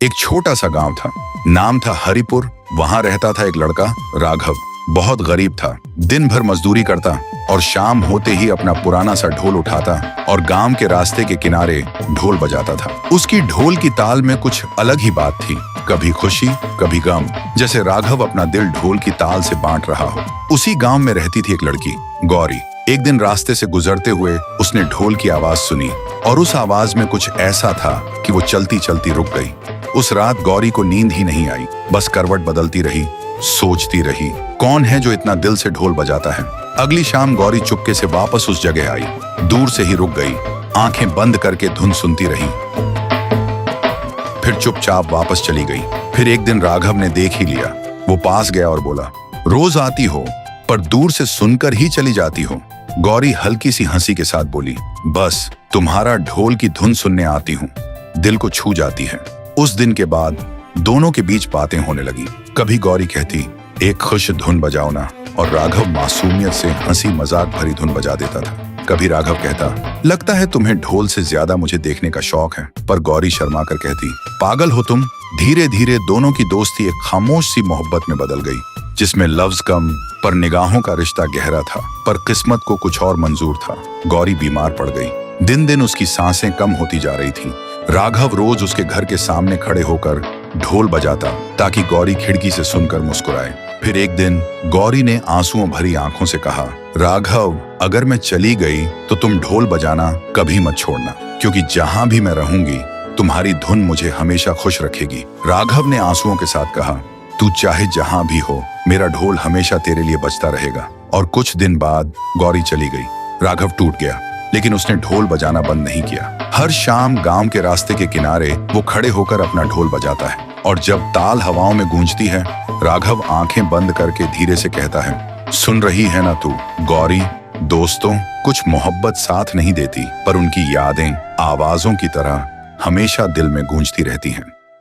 एक छोटा सा गांव था, नाम था हरिपुर। वहां रहता था एक लड़का राघव। बहुत गरीब था, दिन भर मजदूरी करता और शाम होते ही अपना पुराना सा ढोल उठाता और गांव के रास्ते के किनारे ढोल बजाता था। उसकी ढोल की ताल में कुछ अलग ही बात थी, कभी खुशी कभी गम, जैसे राघव अपना दिल ढोल की ताल से बांट रहा हो। उसी गांव में रहती थी एक लड़की गौरी। एक दिन रास्ते से गुजरते हुए उसने ढोल की आवाज सुनी और उस आवाज में कुछ ऐसा था कि वो चलती चलती रुक गई। उस रात गौरी को नींद ही नहीं आई, बस करवट बदलती रही, सोचती रही, कौन है जो इतना दिल से ढोल बजाता है। अगली शाम गौरी चुपके से वापस उस जगह आई, दूर से ही रुक गई, आंखें बंद करके धुन सुनती रही, फिर चुपचाप वापस चली गई। फिर एक दिन राघव ने देख ही लिया। वो पास गया और बोला, रोज आती हो पर दूर से सुनकर ही चली जाती हो। गौरी हल्की सी हंसी के साथ बोली, बस तुम्हारा ढोल की धुन सुनने आती हूँ, दिल को छू जाती है। उस दिन के बाद दोनों के बीच बातें होने लगी। कभी गौरी कहती, एक खुश धुन बजाओ ना, और राघव मासूमियत से हंसी मजाक भरी धुन बजा देता था। कभी राघव कहता, लगता है तुम्हें ढोल से ज्यादा मुझे देखने का शौक है, पर गौरी शर्मा कर कहती, पागल हो तुम। धीरे धीरे दोनों की दोस्ती एक खामोश सी मोहब्बत में बदल गई, जिसमें लफ्ज कम पर निगाहों का रिश्ता गहरा था। पर किस्मत को कुछ और मंजूर था। गौरी बीमार पड़ गई। दिन दिन उसकी सांसें कम होती जा रही थी। राघव रोज उसके घर के सामने खड़े होकर ढोल बजाता ताकि गौरी खिड़की से सुनकर मुस्कुराए। फिर एक दिन गौरी ने आंसुओं भरी आंखों से कहा, राघव, अगर मैं चली गई तो तुम ढोल बजाना कभी मत छोड़ना, क्योंकि जहां भी मैं रहूंगी तुम्हारी धुन मुझे हमेशा खुश रखेगी। राघव ने आंसुओं के साथ कहा, तू चाहे जहां भी हो, मेरा ढोल हमेशा तेरे लिए बजता रहेगा। और कुछ दिन बाद गौरी चली गई। राघव टूट गया, लेकिन उसने ढोल बजाना बंद नहीं किया। हर शाम गांव के रास्ते के किनारे वो खड़े होकर अपना ढोल बजाता है, और जब ताल हवाओं में गूंजती है, राघव आंखें बंद करके धीरे से कहता है, सुन रही है ना तू गौरी? दोस्तों, कुछ मोहब्बत साथ नहीं देती, पर उनकी यादें आवाजों की तरह हमेशा दिल में गूंजती रहती हैं।